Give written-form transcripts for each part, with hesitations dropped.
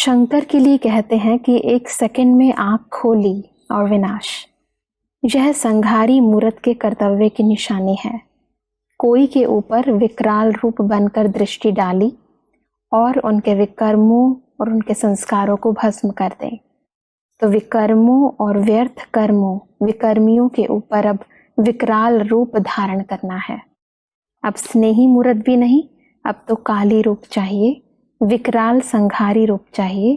शंकर के लिए कहते हैं कि एक सेकंड में आंख खोली और विनाश, यह संघारी मूरत के कर्तव्य की निशानी है। कोई के ऊपर विकराल रूप बनकर दृष्टि डाली और उनके विकर्मों और उनके संस्कारों को भस्म कर दे। तो विकर्मों और व्यर्थ कर्मों, विकर्मियों के ऊपर अब विकराल रूप धारण करना है। अब स्नेही मूरत भी नहीं, अब तो काली रूप चाहिए, विकराल संघारी रूप चाहिए।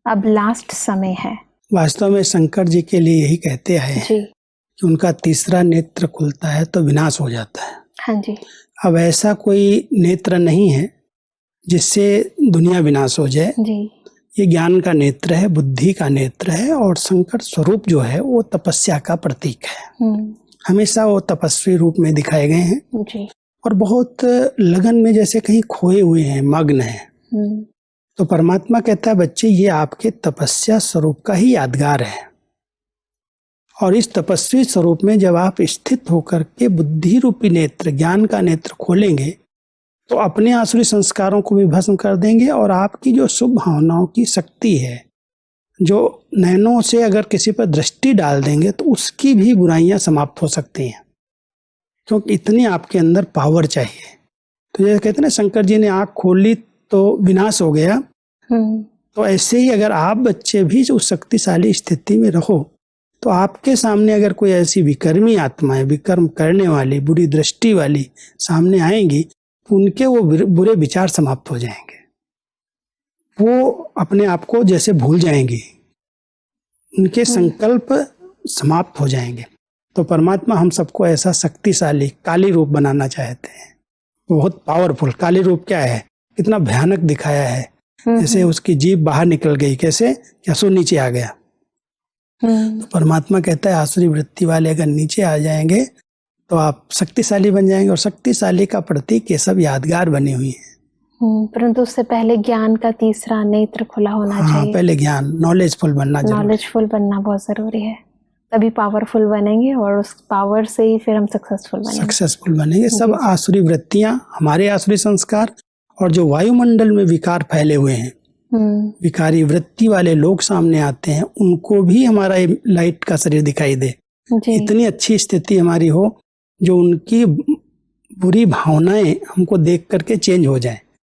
अब लास्ट समय है। वास्तव में शंकर जी के लिए यही कहते आए हैं कि उनका तीसरा नेत्र खुलता है तो विनाश हो जाता है। हाँ जी। अब ऐसा कोई नेत्र नहीं है जिससे दुनिया विनाश हो जाए जी। ये ज्ञान का नेत्र है, बुद्धि का नेत्र है, और शंकर स्वरूप जो है वो तपस्या का प्रतीक है। हमेशा वो तपस्वी रूप में दिखाए गए हैं जी। और बहुत लगन में जैसे कहीं खोए हुए हैं, मग्न हैं। तो परमात्मा कहता है बच्चे ये आपके तपस्या स्वरूप का ही यादगार है, और इस तपस्वी स्वरूप में जब आप स्थित होकर के बुद्धि रूपी नेत्र, ज्ञान का नेत्र खोलेंगे तो अपने आसुरी संस्कारों को भी भस्म कर देंगे, और आपकी जो शुभ भावनाओं की शक्ति है, जो नैनों से अगर किसी पर दृष्टि डाल देंगे तो उसकी भी बुराइयां समाप्त हो सकती हैं, क्योंकि इतनी आपके अंदर पावर चाहिए। तो ये कहते हैं ना, शंकर जी ने आंख खोल ली तो विनाश हो गया। तो ऐसे ही अगर आप बच्चे भी उस शक्तिशाली स्थिति में रहो तो आपके सामने अगर कोई ऐसी विकर्मी आत्माएं, विकर्म करने वाली, बुरी दृष्टि वाली सामने आएंगी तो उनके वो बुरे विचार समाप्त हो जाएंगे, वो अपने आप को जैसे भूल जाएंगे, उनके संकल्प समाप्त हो जाएंगे। तो परमात्मा हम सबको ऐसा शक्तिशाली काली रूप बनाना चाहते हैं, बहुत पावरफुल। काली रूप क्या है, कितना भयानक दिखाया है, जैसे उसकी जीभ बाहर निकल गई, कैसे कि असुर नीचे आ गया। तो परमात्मा कहता है आसुरी वृत्ति वाले अगर नीचे आ जाएंगे तो आप शक्तिशाली बन जाएंगे, और शक्तिशाली का प्रतीक ये सब यादगार बनी हुई है। परंतु उससे पहले ज्ञान का तीसरा नेत्र खुला होना चाहिए। पहले ज्ञान, नॉलेजफुल बनना जरूरी है। नॉलेजफुल बनना बहुत जरूरी है, तभी पावरफुल बनेंगे, और उस पावर से ही फिर हम सक्सेसफुल बनेंगे। सब आसुरी वृत्तियां, हमारे आसुरी संस्कार, और जो वायुमंडल में विकार फैले हुए हैं, विकारी वृत्ति वाले लोग सामने आते हैं, उनको भी हमारा लाइट का शरीर दिखाई दे, इतनी अच्छी स्थिति हमारी हो जो उनकी बुरी भावनाएं हमको देख करके चेंज हो जाए।